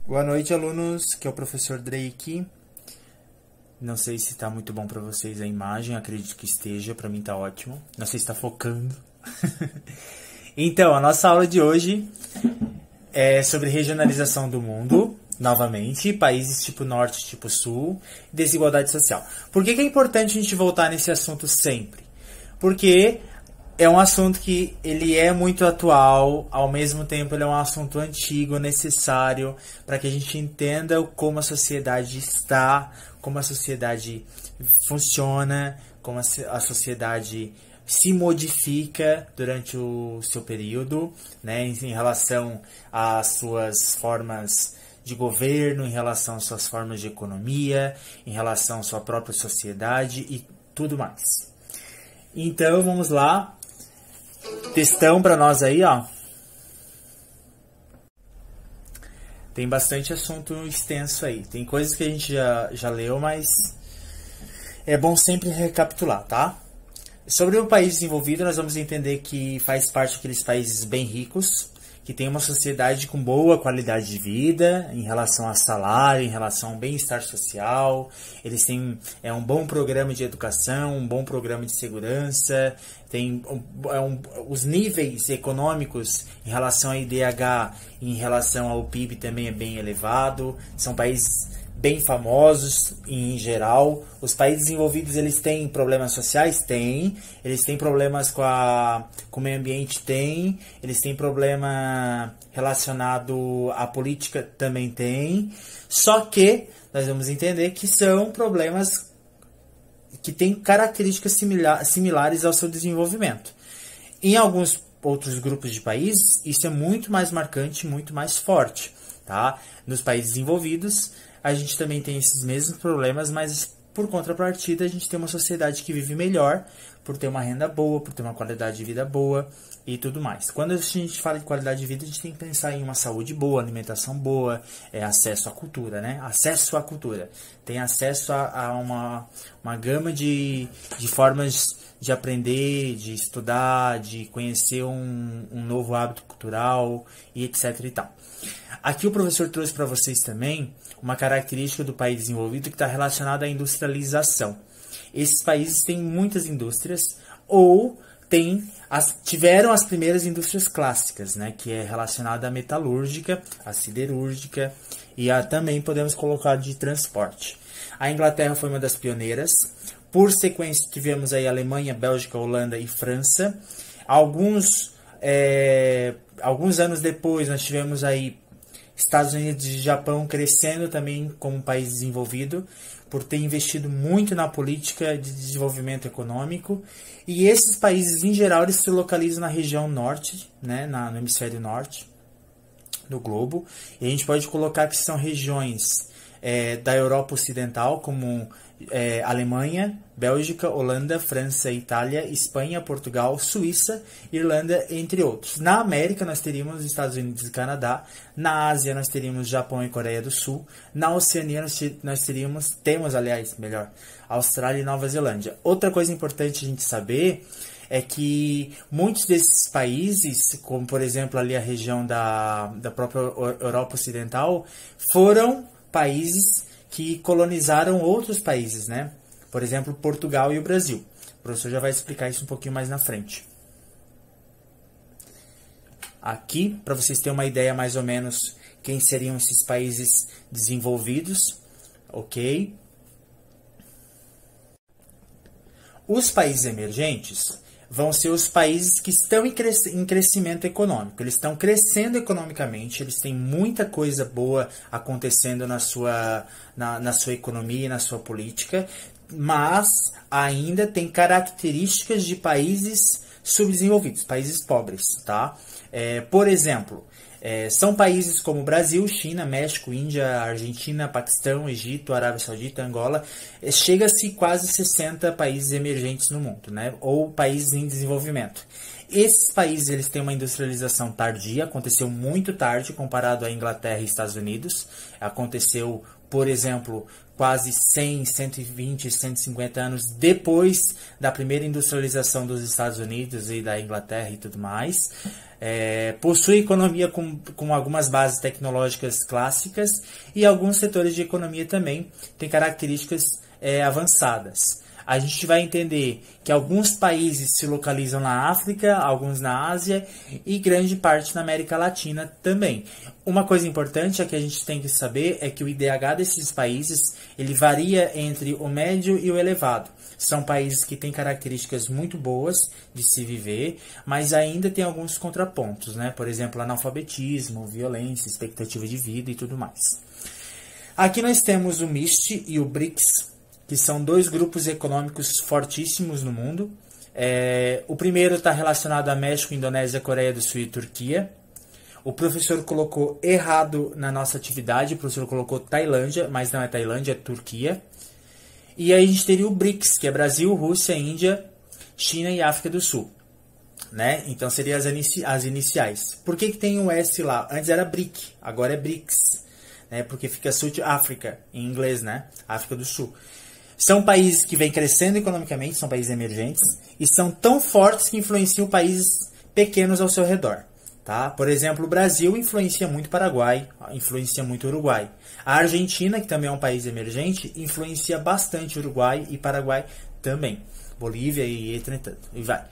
Boa noite, alunos, que é o professor Drake. Não sei se está muito bom para vocês a imagem, acredito que esteja, para mim está ótimo. Não sei se está focando. Então, a nossa aula de hoje é sobre regionalização do mundo, novamente, países tipo norte, tipo sul, desigualdade social. Por que é importante a gente voltar nesse assunto sempre? Porque é um assunto que ele é muito atual, ao mesmo tempo ele é um assunto antigo, necessário, para que a gente entenda como a sociedade está, como a sociedade funciona, como a sociedade se modifica durante o seu período, né, em relação às suas formas de governo, em relação às suas formas de economia, em relação à sua própria sociedade e tudo mais. Então, vamos lá. Textão para nós aí, ó. Tem bastante assunto extenso aí. Tem coisas que a gente já leu, mas é bom sempre recapitular, tá? Sobre o país desenvolvido, nós vamos entender que faz parte daqueles países bem ricos, que tem uma sociedade com boa qualidade de vida em relação a salário, em relação ao bem-estar social. Eles têm um bom programa de educação, um bom programa de segurança, tem os níveis econômicos em relação a IDH, em relação ao PIB também é bem elevado. São países bem famosos em geral. Os países desenvolvidos, eles têm problemas sociais? Têm. Eles têm problemas com o meio ambiente? Têm. Eles têm problema relacionado à política? Também tem. Só que nós vamos entender que são problemas que têm características similares ao seu desenvolvimento. Em alguns outros grupos de países, isso é muito mais marcante, muito mais forte. Tá? Nos países desenvolvidos, a gente também tem esses mesmos problemas, mas por contrapartida a gente tem uma sociedade que vive melhor, por ter uma renda boa, por ter uma qualidade de vida boa e tudo mais. Quando a gente fala de qualidade de vida, a gente tem que pensar em uma saúde boa, alimentação boa, acesso à cultura, né? Acesso à cultura. Tem acesso a uma gama de formas de aprender, de estudar, de conhecer um novo hábito cultural e etc e tal. Aqui o professor trouxe para vocês também uma característica do país desenvolvido que está relacionada à industrialização. Esses países têm muitas indústrias ou tiveram as primeiras indústrias clássicas, né, que é relacionada à metalúrgica, à siderúrgica e também podemos colocar de transporte. A Inglaterra foi uma das pioneiras. Por sequência tivemos aí Alemanha, Bélgica, Holanda e França. Alguns anos depois nós tivemos aí Estados Unidos e Japão crescendo também como um país desenvolvido, por ter investido muito na política de desenvolvimento econômico. E esses países, em geral, eles se localizam na região norte, né, no hemisfério norte do globo. E a gente pode colocar que são regiões da Europa Ocidental, como Alemanha, Bélgica, Holanda, França, Itália, Espanha, Portugal, Suíça, Irlanda, entre outros. Na América nós teríamos Estados Unidos e Canadá. Na Ásia nós teríamos Japão e Coreia do Sul. Na Oceania nós temos Austrália e Nova Zelândia. Outra coisa importante a gente saber é que muitos desses países, como por exemplo ali a região da própria Europa Ocidental, foram países que colonizaram outros países, né? Por exemplo, Portugal e o Brasil. O professor já vai explicar isso um pouquinho mais na frente. Aqui, para vocês terem uma ideia mais ou menos quem seriam esses países desenvolvidos, ok? Os países emergentes vão ser os países que estão em crescimento econômico. Eles estão crescendo economicamente, eles têm muita coisa boa acontecendo na sua economia e na sua política, mas ainda tem características de países subdesenvolvidos, países pobres, tá? Por exemplo, são países como Brasil, China, México, Índia, Argentina, Paquistão, Egito, Arábia Saudita, Angola. Chega-se quase 60 países emergentes no mundo, né? Ou países em desenvolvimento. Esses países eles têm uma industrialização tardia, aconteceu muito tarde comparado à Inglaterra e Estados Unidos. Aconteceu, por exemplo, quase 100, 120, 150 anos depois da primeira industrialização dos Estados Unidos e da Inglaterra e tudo mais. Possui economia com algumas bases tecnológicas clássicas e alguns setores de economia também têm características avançadas. A gente vai entender que alguns países se localizam na África, alguns na Ásia e grande parte na América Latina também. Uma coisa importante é que a gente tem que saber é que o IDH desses países ele varia entre o médio e o elevado. São países que têm características muito boas de se viver, mas ainda tem alguns contrapontos, né? Por exemplo, analfabetismo, violência, expectativa de vida e tudo mais. Aqui nós temos o MIST e o BRICS, que são dois grupos econômicos fortíssimos no mundo. O primeiro está relacionado a México, Indonésia, Coreia do Sul e Turquia. O professor colocou errado na nossa atividade, o professor colocou Tailândia, mas não é Tailândia, é Turquia. E aí a gente teria o BRICS, que é Brasil, Rússia, Índia, China e África do Sul. Né? Então seriam as iniciais. Por que tem o S lá? Antes era BRIC, agora é BRICS. Né? Porque fica South Africa, em inglês, né? África do Sul. São países que vêm crescendo economicamente, são países emergentes, e são tão fortes que influenciam países pequenos ao seu redor. Tá? Por exemplo, o Brasil influencia muito o Paraguai, influencia muito o Uruguai. A Argentina, que também é um país emergente, influencia bastante o Uruguai e Paraguai também. Bolívia e entretanto. E vai.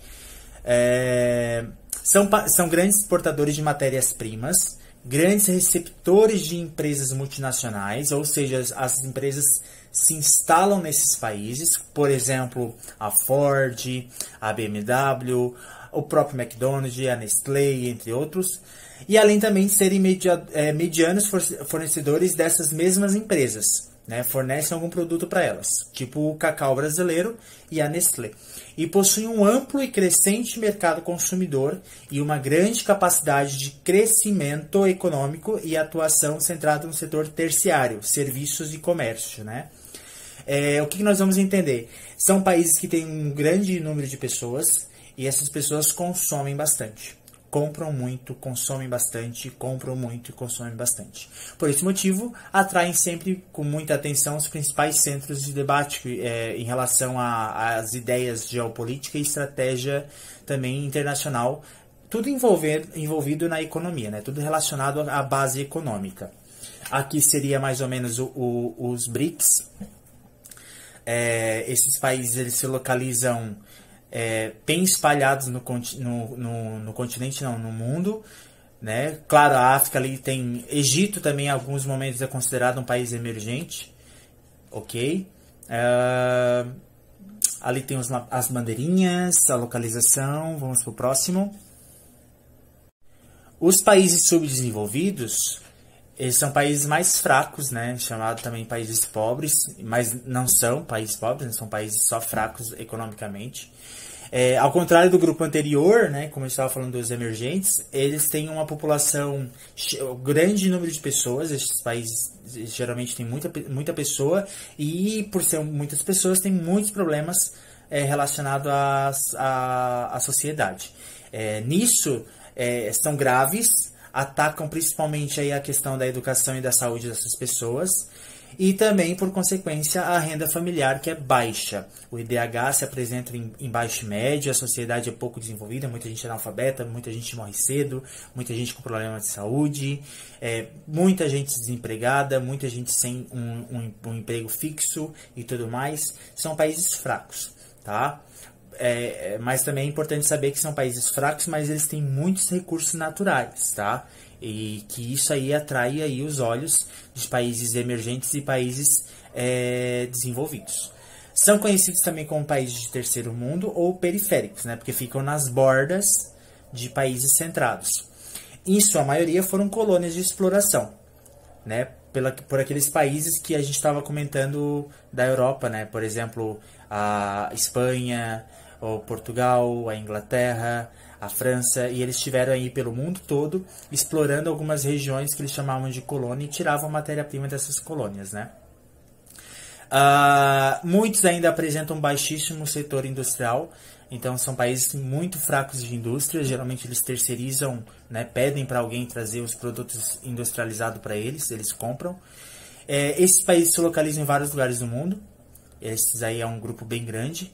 São grandes exportadores de matérias-primas, grandes receptores de empresas multinacionais, ou seja, as empresas se instalam nesses países, por exemplo, a Ford, a BMW, o próprio McDonald's, a Nestlé, entre outros, e além também de serem medianos fornecedores dessas mesmas empresas, né? Fornecem algum produto para elas, tipo o cacau brasileiro e a Nestlé. E possuem um amplo e crescente mercado consumidor e uma grande capacidade de crescimento econômico e atuação centrada no setor terciário, serviços e comércio, né? O que nós vamos entender? São países que têm um grande número de pessoas e essas pessoas consomem bastante. Compram muito, consomem bastante, compram muito e consomem bastante. Por esse motivo, atraem sempre com muita atenção os principais centros de debate em relação às ideias de geopolítica e estratégia também internacional, tudo envolvido na economia, né? Tudo relacionado à base econômica. Aqui seria mais ou menos os BRICS. Esses países eles se localizam bem espalhados no continente, não, no mundo, né? Claro, a África ali tem Egito também, em alguns momentos é considerado um país emergente, ok? Ali tem as bandeirinhas, a localização. Vamos para o próximo. Os países subdesenvolvidos, eles são países mais fracos, né? Chamado também países pobres, mas não são países pobres, né? São países só fracos economicamente. Ao contrário do grupo anterior, né, como eu estava falando dos emergentes, eles têm uma população, grande número de pessoas. Esses países geralmente têm muita pessoa e, por ser muitas pessoas, tem muitos problemas relacionados à sociedade. Nisso, são graves, atacam principalmente aí a questão da educação e da saúde dessas pessoas. E também, por consequência, a renda familiar, que é baixa. O IDH se apresenta em baixo e médio, a sociedade é pouco desenvolvida, muita gente é analfabeta, muita gente morre cedo, muita gente com problemas de saúde, muita gente desempregada, muita gente sem um emprego fixo e tudo mais. São países fracos, tá? Mas também é importante saber que são países fracos, mas eles têm muitos recursos naturais, tá? E que isso aí atrai aí os olhos de países emergentes e países desenvolvidos. São conhecidos também como países de terceiro mundo ou periféricos, né? Porque ficam nas bordas de países centrados. Em sua maioria foram colônias de exploração, né? Por aqueles países que a gente estava comentando da Europa, né? Por exemplo, a Espanha, ou Portugal, a Inglaterra, a França, e eles estiveram aí pelo mundo todo explorando algumas regiões que eles chamavam de colônia e tiravam matéria-prima dessas colônias, né? Muitos ainda apresentam um baixíssimo setor industrial, então são países muito fracos de indústria. Geralmente eles terceirizam, né? Pedem para alguém trazer os produtos industrializados para eles compram. Esses países se localizam em vários lugares do mundo. Esses aí é um grupo bem grande.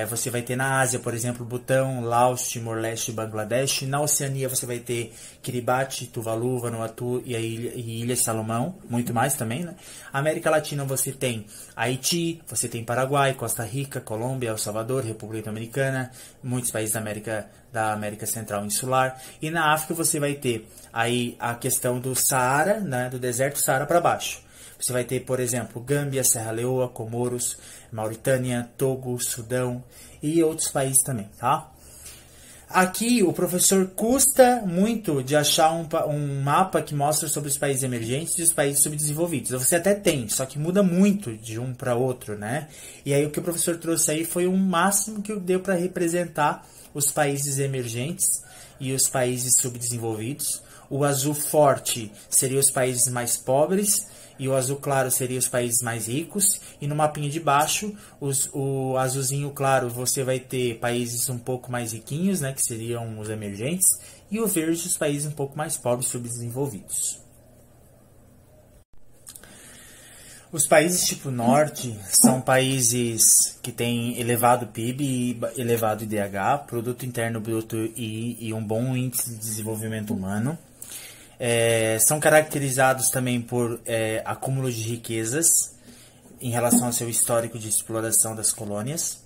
Você vai ter na Ásia, por exemplo, Butão, Laos, Timor-Leste e Bangladesh. Na Oceania você vai ter Kiribati, Tuvalu, Vanuatu e Ilha Salomão, muito mais também, né? América Latina você tem Haiti, você tem Paraguai, Costa Rica, Colômbia, El Salvador, República Dominicana, muitos países da América Central Insular. E na África você vai ter aí a questão do Saara, né, do deserto Saara para baixo. Você vai ter, por exemplo, Gâmbia, Serra Leoa, Comoros, Mauritânia, Togo, Sudão e outros países também, tá? Aqui o professor custa muito de achar um mapa que mostra sobre os países emergentes e os países subdesenvolvidos. Você até tem, só que muda muito de um para outro, né? E aí o que o professor trouxe aí foi o máximo que deu para representar os países emergentes e os países subdesenvolvidos. O azul forte seria os países mais pobres e o azul claro seria os países mais ricos. E no mapinha de baixo, o azulzinho claro, você vai ter países um pouco mais riquinhos, né, que seriam os emergentes, e o verde, os países um pouco mais pobres, subdesenvolvidos. Os países tipo norte são países que têm elevado PIB e elevado IDH, Produto Interno Bruto e um bom índice de desenvolvimento humano. São caracterizados também por acúmulo de riquezas em relação ao seu histórico de exploração das colônias.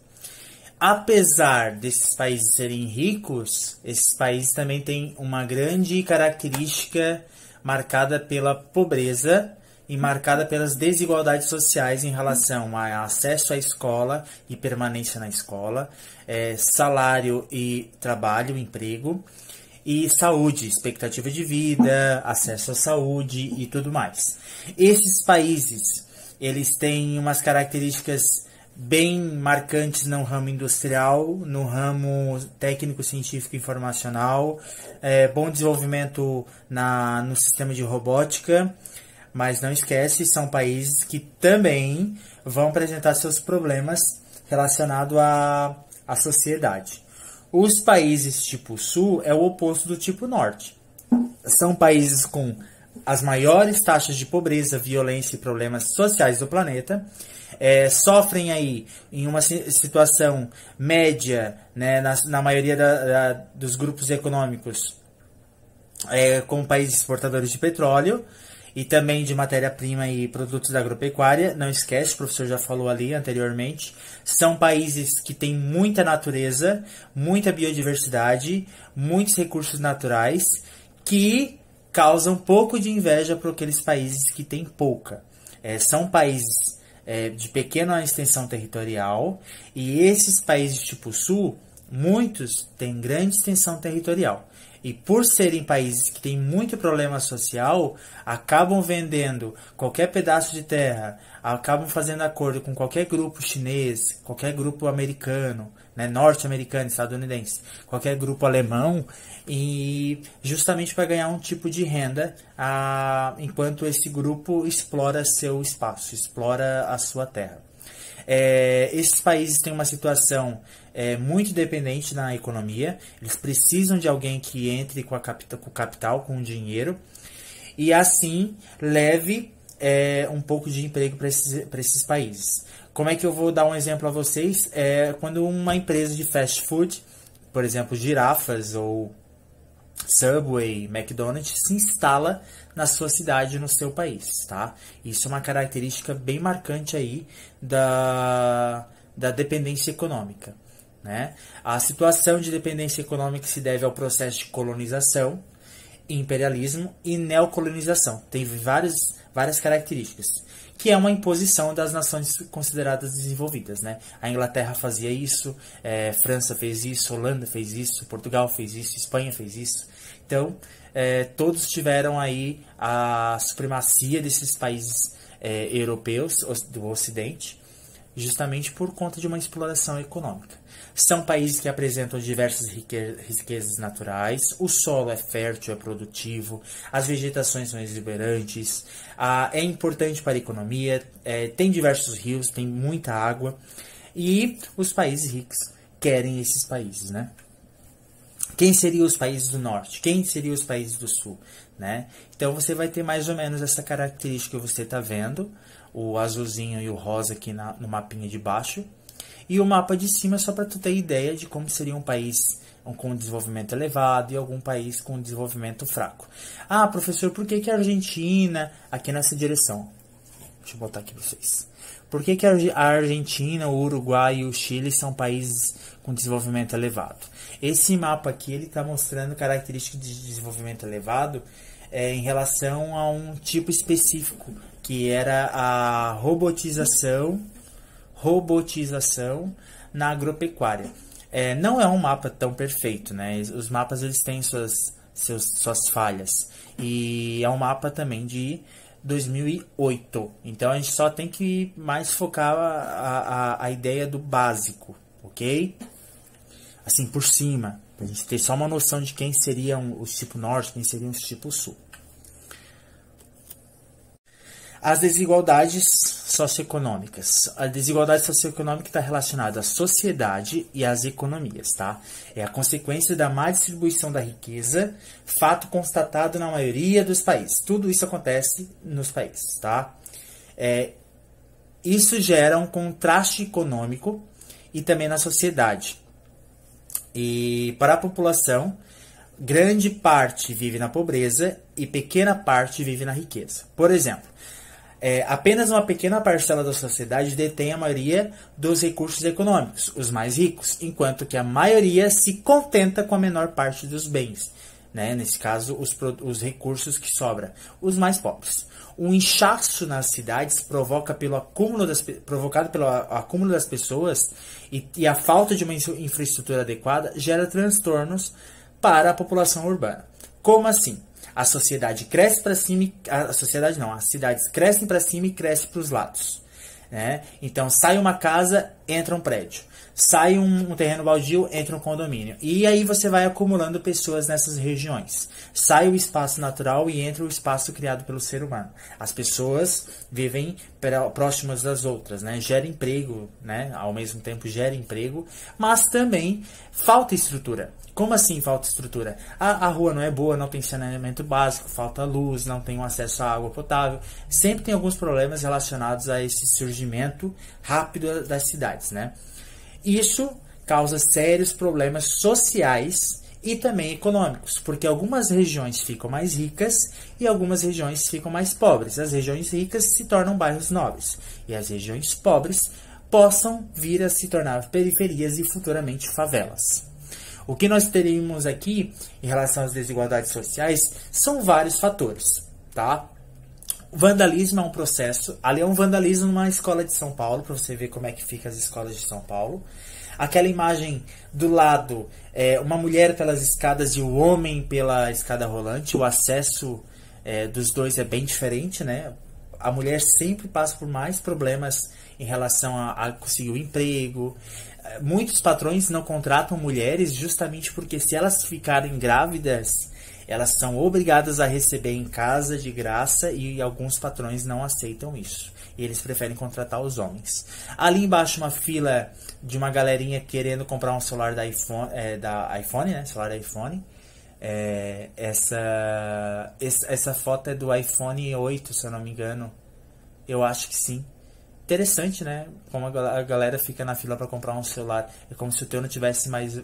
Apesar desses países serem ricos, esses países também têm uma grande característica marcada pela pobreza e marcada pelas desigualdades sociais em relação a acesso à escola e permanência na escola, salário e trabalho, emprego, e saúde, expectativa de vida, acesso à saúde e tudo mais. Esses países, eles têm umas características bem marcantes no ramo industrial, no ramo técnico, científico e informacional, bom desenvolvimento no sistema de robótica, mas não esquece, são países que também vão apresentar seus problemas relacionados à sociedade. Os países tipo Sul é o oposto do tipo Norte. São países com as maiores taxas de pobreza, violência e problemas sociais do planeta. Sofrem aí em uma situação média, né, na maioria dos grupos econômicos, como países exportadores de petróleo e também de matéria-prima e produtos da agropecuária. Não esquece, o professor já falou ali anteriormente. São países que têm muita natureza, muita biodiversidade, muitos recursos naturais, que causam pouco de inveja para aqueles países que têm pouca. São países de pequena extensão territorial, e esses países tipo Sul, muitos têm grande extensão territorial. E por serem países que têm muito problema social, acabam vendendo qualquer pedaço de terra, acabam fazendo acordo com qualquer grupo chinês, qualquer grupo americano, né, norte-americano, estadunidense, qualquer grupo alemão, e justamente para ganhar um tipo de renda, enquanto esse grupo explora seu espaço, explora a sua terra. Esses países têm uma situação muito dependente na economia. Eles precisam de alguém que entre com o capital, com o dinheiro, e assim leve um pouco de emprego para esses países. Como é que eu vou dar um exemplo a vocês? Quando uma empresa de fast food, por exemplo, girafas ou Subway, McDonald's, se instala na sua cidade, no seu país, tá? Isso é uma característica bem marcante aí da dependência econômica, né? A situação de dependência econômica se deve ao processo de colonização, imperialismo e neocolonização. Tem várias características, que é uma imposição das nações consideradas desenvolvidas, né? A Inglaterra fazia isso, França fez isso, Holanda fez isso, Portugal fez isso, Espanha fez isso. Então, todos tiveram aí a supremacia desses países europeus do Ocidente, justamente por conta de uma exploração econômica. São países que apresentam diversas riquezas naturais, o solo é fértil, é produtivo, as vegetações são exuberantes, é importante para a economia, tem diversos rios, tem muita água, e os países ricos querem esses países, né? Quem seriam os países do norte? Quem seriam os países do sul? Né? Então você vai ter mais ou menos essa característica que você está vendo, o azulzinho e o rosa aqui no mapinha de baixo. E o mapa de cima só para tu ter ideia de como seria um país com desenvolvimento elevado e algum país com desenvolvimento fraco. Ah, professor, por que a Argentina, aqui nessa direção? Deixa eu botar aqui para vocês. Por que a Argentina, o Uruguai e o Chile são países com desenvolvimento elevado? Esse mapa aqui ele está mostrando características de desenvolvimento elevado em relação a um tipo específico, que era a robotização na agropecuária. Não é um mapa tão perfeito, né? Os mapas eles têm suas falhas. E é um mapa também de 2008. Então a gente só tem que mais focar a ideia do básico, ok? Assim, por cima, pra gente ter só uma noção de quem seriam os tipo norte, quem seriam os tipo sul. As desigualdades socioeconômicas. A desigualdade socioeconômica está relacionada à sociedade e às economias, tá? É a consequência da má distribuição da riqueza, fato constatado na maioria dos países. Tudo isso acontece nos países, tá? Isso gera um contraste econômico e também na sociedade. E para a população, grande parte vive na pobreza e pequena parte vive na riqueza. Por exemplo, apenas uma pequena parcela da sociedade detém a maioria dos recursos econômicos, os mais ricos, enquanto que a maioria se contenta com a menor parte dos bens, né? Nesse caso, os recursos que sobram, os mais pobres. O inchaço nas cidades provocado pelo acúmulo das pessoas e a falta de uma infraestrutura adequada gera transtornos para a população urbana. Como assim? A sociedade cresce para cima, as cidades crescem para cima e crescem para os lados, né? Então sai uma casa, entra um prédio. Sai um terreno baldio, entra um condomínio. E aí você vai acumulando pessoas nessas regiões. Sai o espaço natural e entra o espaço criado pelo ser humano. As pessoas vivem próximas das outras, né? Gera emprego, né? Ao mesmo tempo gera emprego, mas também falta estrutura. Como assim falta estrutura? A rua não é boa, não tem saneamento básico, falta luz, não tem um acesso à água potável. Sempre tem alguns problemas relacionados a esse surgimento rápido das cidades, né? Isso causa sérios problemas sociais e também econômicos, porque algumas regiões ficam mais ricas e algumas regiões ficam mais pobres. As regiões ricas se tornam bairros nobres e as regiões pobres possam vir a se tornar periferias e futuramente favelas. O que nós teríamos aqui em relação às desigualdades sociais são vários fatores, tá? O vandalismo é um processo. Ali é um vandalismo numa escola de São Paulo, para você ver como é que fica as escolas de São Paulo. Aquela imagem do lado, uma mulher pelas escadas e o homem pela escada rolante. O acesso dos dois é bem diferente, né? A mulher sempre passa por mais problemas em relação a conseguir o emprego. Muitos patrões não contratam mulheres justamente porque se elas ficarem grávidas, elas são obrigadas a receber em casa de graça e alguns patrões não aceitam isso. E eles preferem contratar os homens. Ali embaixo uma fila de uma galerinha querendo comprar um celular da iPhone, né? Celular da iPhone. Essa foto é do iPhone 8, se eu não me engano. Eu acho que sim. Interessante, né? Como a galera fica na fila para comprar um celular. É como se o teu não tivesse mais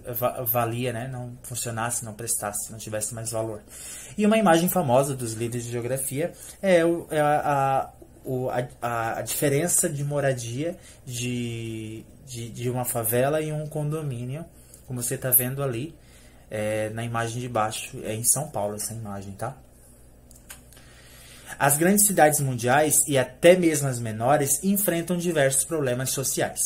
valia, né? Não funcionasse, não prestasse, não tivesse mais valor. E uma imagem famosa dos livros de geografia é a diferença de moradia de uma favela e um condomínio, como você está vendo ali na imagem de baixo. É em São Paulo essa imagem, tá? As grandes cidades mundiais e até mesmo as menores enfrentam diversos problemas sociais.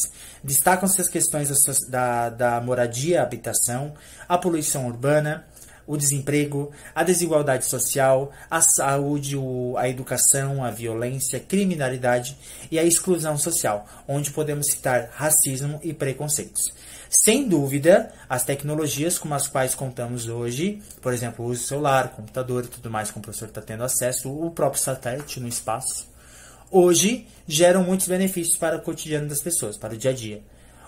Destacam-se as questões da moradia, habitação, a poluição urbana, o desemprego, a desigualdade social, a saúde, a educação, a violência, a criminalidade e a exclusão social, onde podemos citar racismo e preconceitos. Sem dúvida, as tecnologias com as quais contamos hoje, por exemplo, o uso do celular, computador e tudo mais que o professor está tendo acesso, o próprio satélite no espaço, hoje geram muitos benefícios para o cotidiano das pessoas, para o dia a dia.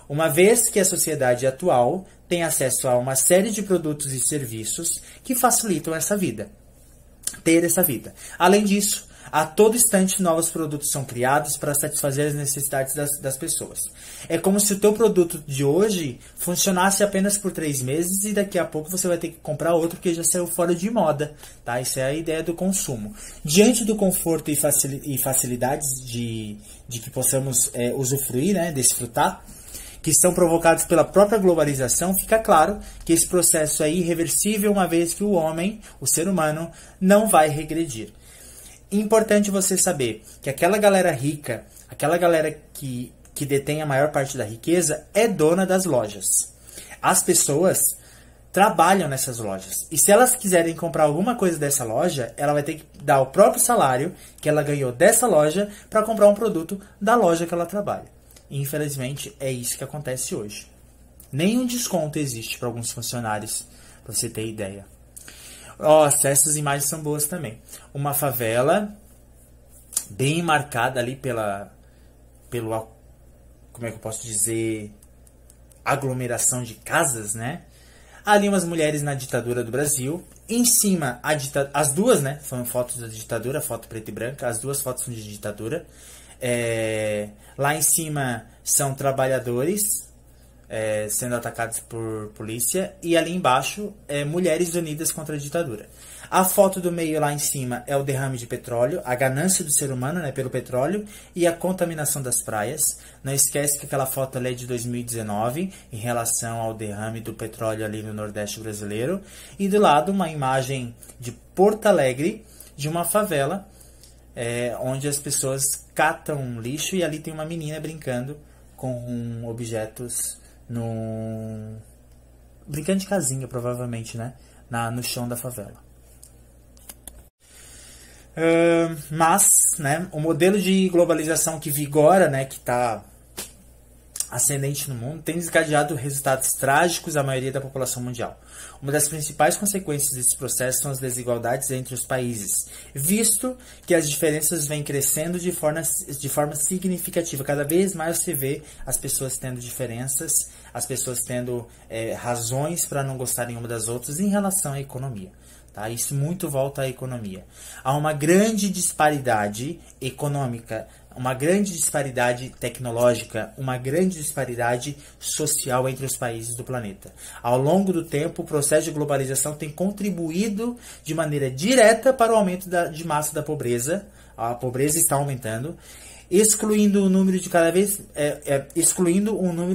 Uma vez que a sociedade atual tem acesso a uma série de produtos e serviços que facilitam ter essa vida. Além disso, A todo instante, novos produtos são criados para satisfazer as necessidades das pessoas. É como se o teu produto de hoje funcionasse apenas por 3 meses e daqui a pouco você vai ter que comprar outro porque já saiu fora de moda. Tá? Isso é a ideia do consumo. Diante do conforto e facilidades de que possamos usufruir, né, desfrutar, que são provocados pela própria globalização, fica claro que esse processo é irreversível, uma vez que o homem, o ser humano, não vai regredir. Importante você saber que aquela galera rica, aquela galera que detém a maior parte da riqueza, é dona das lojas. As pessoas trabalham nessas lojas. E se elas quiserem comprar alguma coisa dessa loja, ela vai ter que dar o próprio salário que ela ganhou dessa loja para comprar um produto da loja que ela trabalha. Infelizmente, é isso que acontece hoje. Nenhum desconto existe para alguns funcionários, para você ter ideia. Nossa, essas imagens são boas também. Uma favela bem marcada ali pelo, como é que eu posso dizer, aglomeração de casas, né? Ali umas mulheres na ditadura do Brasil. Em cima, as duas, né? São fotos da ditadura, foto preta e branca. As duas fotos são de ditadura. Lá em cima são trabalhadores sendo atacados por polícia, e ali embaixo mulheres unidas contra a ditadura. A foto do meio lá em cima é o derrame de petróleo, a ganância do ser humano, né, pelo petróleo e a contaminação das praias. Não esquece que aquela foto ali é de 2019 em relação ao derrame do petróleo ali no Nordeste brasileiro. E do lado uma imagem de Porto Alegre, de uma favela, onde as pessoas catam lixo, e ali tem uma menina brincando com objetos brincando de casinha, provavelmente, né? No chão da favela. Mas, né, o modelo de globalização que vigora, né, que está ascendente no mundo, tem desencadeado resultados trágicos à maioria da população mundial. Uma das principais consequências desse processo são as desigualdades entre os países, visto que as diferenças vêm crescendo de forma significativa. Cada vez mais você vê as pessoas tendo diferenças, as pessoas tendo razões para não gostarem uma das outras em relação à economia. Tá? Isso muito volta à economia. Há uma grande disparidade econômica, uma grande disparidade tecnológica, uma grande disparidade social entre os países do planeta. Ao longo do tempo, o processo de globalização tem contribuído de maneira direta para o aumento de massa da pobreza. A pobreza está aumentando, excluindo um número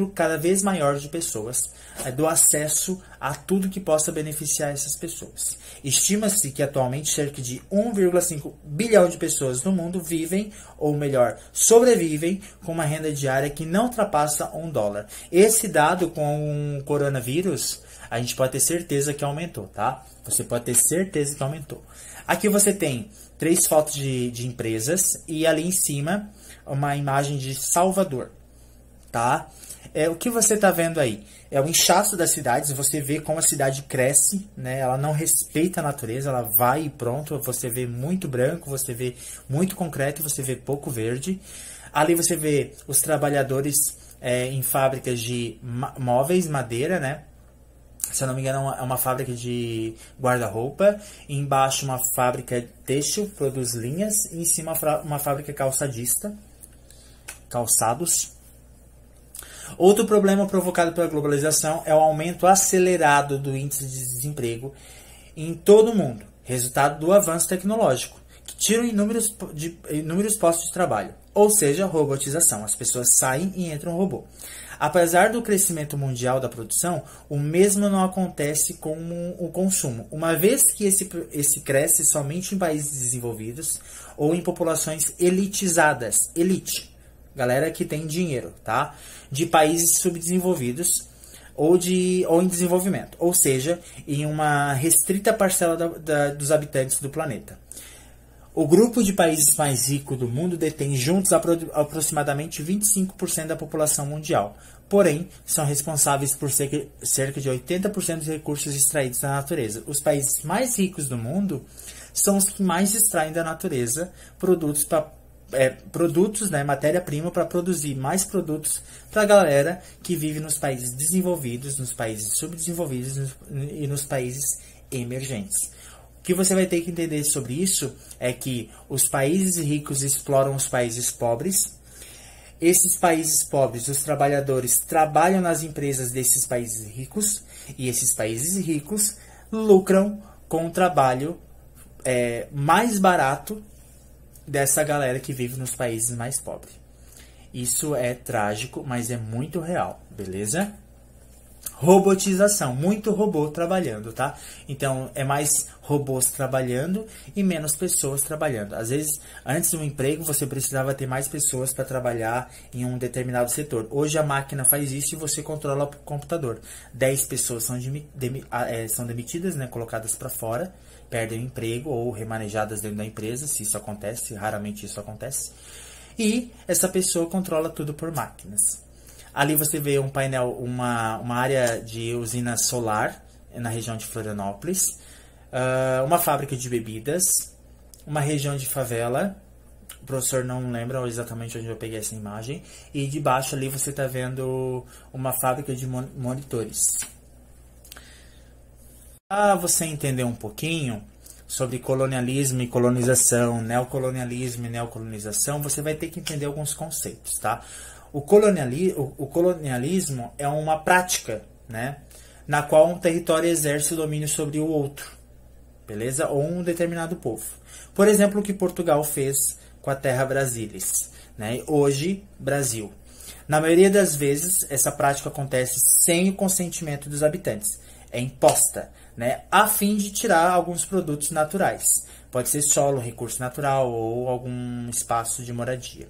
cada vez maior de pessoas do acesso a tudo que possa beneficiar essas pessoas. Estima-se que atualmente cerca de 1,5 bilhão de pessoas no mundo vivem, ou melhor, sobrevivem com uma renda diária que não ultrapassa $1. Esse dado com o coronavírus, a gente pode ter certeza que aumentou, tá? Você pode ter certeza que aumentou. Aqui você tem 3 fotos de empresas e ali em cima uma imagem de Salvador, tá? O que você está vendo aí é o inchaço das cidades. Você vê como a cidade cresce, né? Ela não respeita a natureza, ela vai e pronto. Você vê muito branco, você vê muito concreto, você vê pouco verde. Ali você vê os trabalhadores em fábricas de móveis, madeira, né? Se eu não me engano, é uma fábrica de guarda-roupa. Embaixo uma fábrica têxtil, produz linhas. E em cima uma fábrica calçadista, calçados. Outro problema provocado pela globalização é o aumento acelerado do índice de desemprego em todo o mundo, resultado do avanço tecnológico, que tira inúmeros postos de trabalho, ou seja, robotização. As pessoas saem e entram no robô. Apesar do crescimento mundial da produção, o mesmo não acontece com o consumo, uma vez que esse cresce somente em países desenvolvidos ou em populações elitizadas, galera que tem dinheiro, tá? De países subdesenvolvidos ou em desenvolvimento, ou seja, em uma restrita parcela dos habitantes do planeta. O grupo de países mais ricos do mundo detém juntos aproximadamente 25% da população mundial, porém, são responsáveis por cerca de 80% dos recursos extraídos da natureza. Os países mais ricos do mundo são os que mais extraem da natureza produtos, né, matéria-prima, para produzir mais produtos para a galera que vive nos países desenvolvidos, nos países subdesenvolvidos e nos países emergentes. O que você vai ter que entender sobre isso é que os países ricos exploram os países pobres. Esses países pobres, os trabalhadores trabalham nas empresas desses países ricos e esses países ricos lucram com o trabalho mais barato dessa galera que vive nos países mais pobres. Isso é trágico, mas é muito real, beleza? Robotização, muito robô trabalhando, tá? Então, é mais robôs trabalhando e menos pessoas trabalhando. Às vezes, antes do emprego, você precisava ter mais pessoas para trabalhar em um determinado setor. Hoje, a máquina faz isso e você controla o computador. 10 pessoas são demitidas, né, colocadas para fora, perdem o emprego ou remanejadas dentro da empresa, se isso acontece, raramente isso acontece. E essa pessoa controla tudo por máquinas. Ali você vê um painel, uma área de usina solar na região de Florianópolis, uma fábrica de bebidas, uma região de favela, o professor não lembra exatamente onde eu peguei essa imagem, e de baixo ali você está vendo uma fábrica de monitores. Para você entender um pouquinho sobre colonialismo e colonização, neocolonialismo e neocolonização, você vai ter que entender alguns conceitos, tá? O colonialismo é uma prática, né, na qual um território exerce o domínio sobre o outro, beleza? Ou um determinado povo. Por exemplo, o que Portugal fez com a terra Brasilis, né? Hoje, Brasil. Na maioria das vezes, essa prática acontece sem o consentimento dos habitantes. É imposta, né, a fim de tirar alguns produtos naturais. Pode ser solo, recurso natural ou algum espaço de moradia.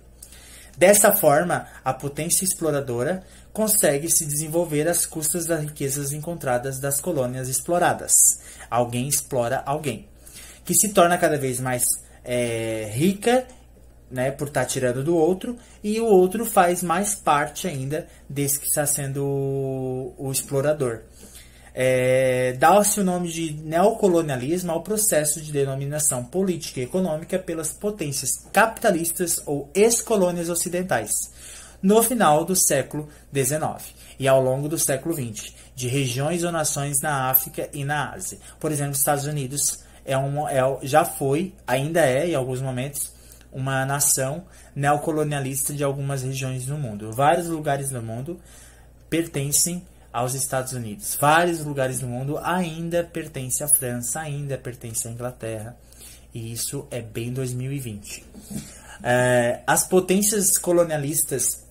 Dessa forma, a potência exploradora consegue se desenvolver às custas das riquezas encontradas das colônias exploradas. Alguém explora alguém, que se torna cada vez mais rica, né, por estar tirando do outro, e o outro faz mais parte ainda desse que está sendo o explorador. Dá-se o nome de neocolonialismo ao processo de denominação política e econômica pelas potências capitalistas ou ex-colônias ocidentais, no final do século XIX e ao longo do século XX, de regiões ou nações na África e na Ásia. Por exemplo, os Estados Unidos já foi, ainda é, em alguns momentos, uma nação neocolonialista de algumas regiões do mundo. Vários lugares do mundo pertencem aos Estados Unidos. Vários lugares do mundo ainda pertencem à França, ainda pertencem à Inglaterra. E isso é bem 2020. As potências colonialistas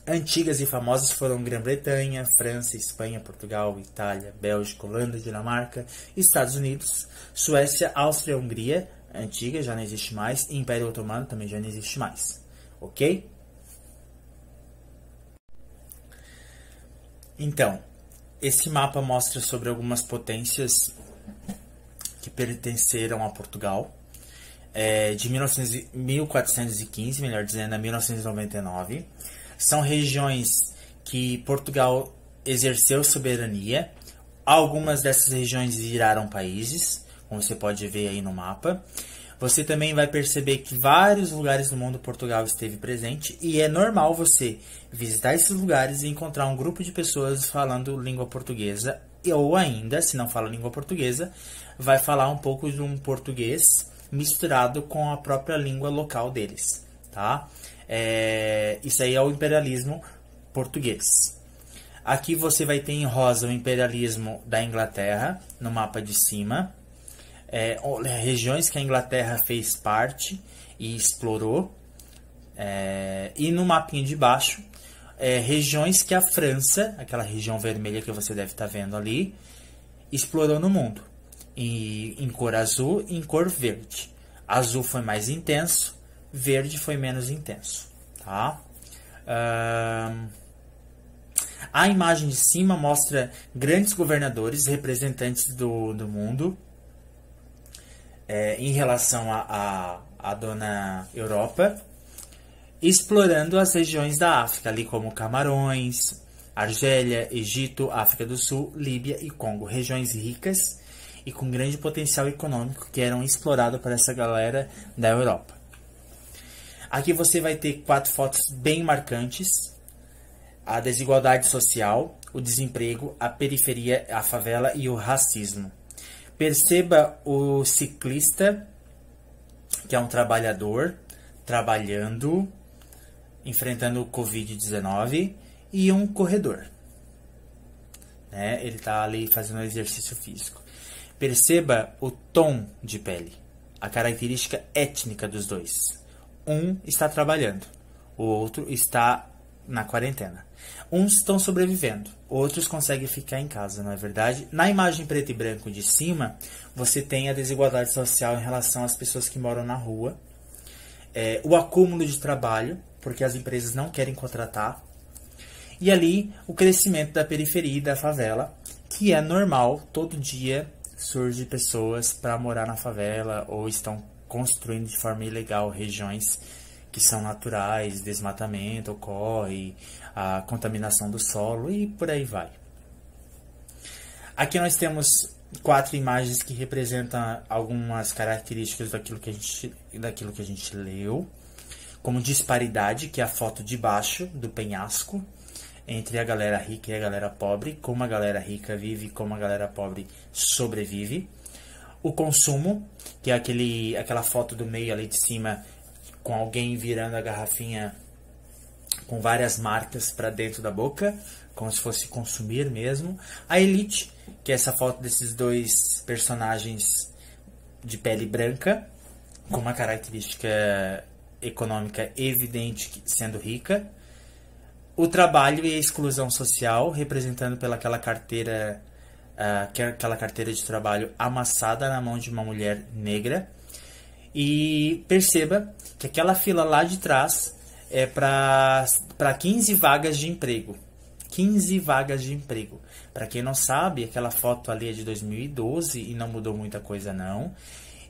antigas e famosas foram Grã-Bretanha, França, Espanha, Portugal, Itália, Bélgica, Holanda, Dinamarca, Estados Unidos, Suécia, Áustria, Hungria, antiga, já não existe mais, e Império Otomano também já não existe mais. Ok? Então, esse mapa mostra sobre algumas potências que pertenceram a Portugal, de 1415, melhor dizendo, a 1999. São regiões que Portugal exerceu soberania. Algumas dessas regiões viraram países, como você pode ver aí no mapa. Você também vai perceber que vários lugares do mundo Portugal esteve presente, e é normal você visitar esses lugares e encontrar um grupo de pessoas falando língua portuguesa, ou ainda, se não fala língua portuguesa, vai falar um pouco de um português misturado com a própria língua local deles, tá? Isso aí é o imperialismo português. Aqui você vai ter em rosa o imperialismo da Inglaterra, no mapa de cima. Regiões que a Inglaterra fez parte e explorou, e no mapinha de baixo, regiões que a França, aquela região vermelha que você deve estar vendo ali, explorou no mundo, em cor azul e em cor verde. Azul foi mais intenso, verde foi menos intenso, tá? A imagem de cima mostra grandes governadores, representantes do mundo, em relação à dona Europa, explorando as regiões da África, ali como Camarões, Argélia, Egito, África do Sul, Líbia e Congo. Regiões ricas e com grande potencial econômico que eram exploradas por essa galera da Europa. Aqui você vai ter 4 fotos bem marcantes: a desigualdade social, o desemprego, a periferia, a favela e o racismo. Perceba o ciclista, que é um trabalhador, trabalhando, enfrentando o Covid-19, e um corredor. Né? Ele está ali fazendo um exercício físico. Perceba o tom de pele, a característica étnica dos dois. Um está trabalhando, o outro está na quarentena. Uns estão sobrevivendo, outros conseguem ficar em casa, não é verdade? Na imagem preto e branco de cima, você tem a desigualdade social em relação às pessoas que moram na rua, o acúmulo de trabalho, porque as empresas não querem contratar, e ali o crescimento da periferia e da favela, que é normal, todo dia surge pessoas para morar na favela ou estão construindo de forma ilegal regiões que são naturais, desmatamento ocorre, a contaminação do solo e por aí vai. Aqui nós temos 4 imagens que representam algumas características daquilo que a gente leu, como disparidade, que é a foto de baixo do penhasco, entre a galera rica e a galera pobre, como a galera rica vive, como a galera pobre sobrevive. O consumo, que é aquela foto do meio ali de cima, com alguém virando a garrafinha com várias marcas para dentro da boca, como se fosse consumir mesmo. A elite, que é essa foto desses 2 personagens de pele branca, com uma característica econômica evidente, sendo rica. O trabalho e a exclusão social, representando aquela carteira de trabalho amassada na mão de uma mulher negra. E perceba que aquela fila lá de trás é para 15 vagas de emprego. 15 vagas de emprego. Para quem não sabe, aquela foto ali é de 2012 e não mudou muita coisa não.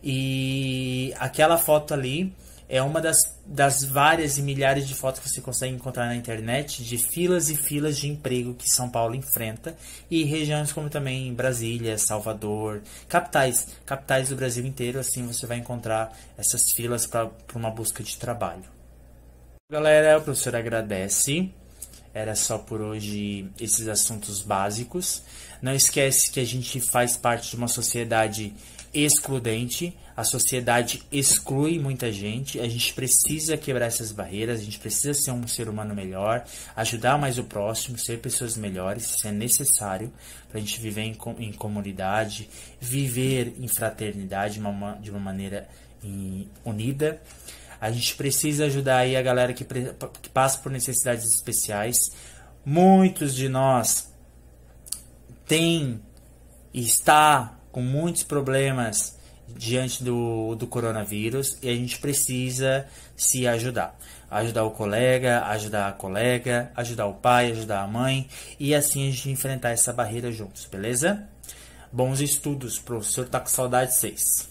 E aquela foto ali é uma das várias e milhares de fotos que você consegue encontrar na internet de filas e filas de emprego que São Paulo enfrenta, e regiões como também Brasília, Salvador, capitais do Brasil inteiro. Assim você vai encontrar essas filas para uma busca de trabalho. Galera, o professor agradece. Era só por hoje esses assuntos básicos. Não esquece que a gente faz parte de uma sociedade excludente. A sociedade exclui muita gente. A gente precisa quebrar essas barreiras. A gente precisa ser um ser humano melhor, ajudar mais o próximo, ser pessoas melhores. Isso é necessário para a gente viver em comunidade, viver em fraternidade de uma maneira unida. A gente precisa ajudar aí a galera que passa por necessidades especiais. Muitos de nós têm e está com muitos problemas diante do coronavírus, e a gente precisa se ajudar. Ajudar o colega, ajudar a colega, ajudar o pai, ajudar a mãe, e assim a gente enfrentar essa barreira juntos, beleza? Bons estudos, professor tá com saudade de vocês.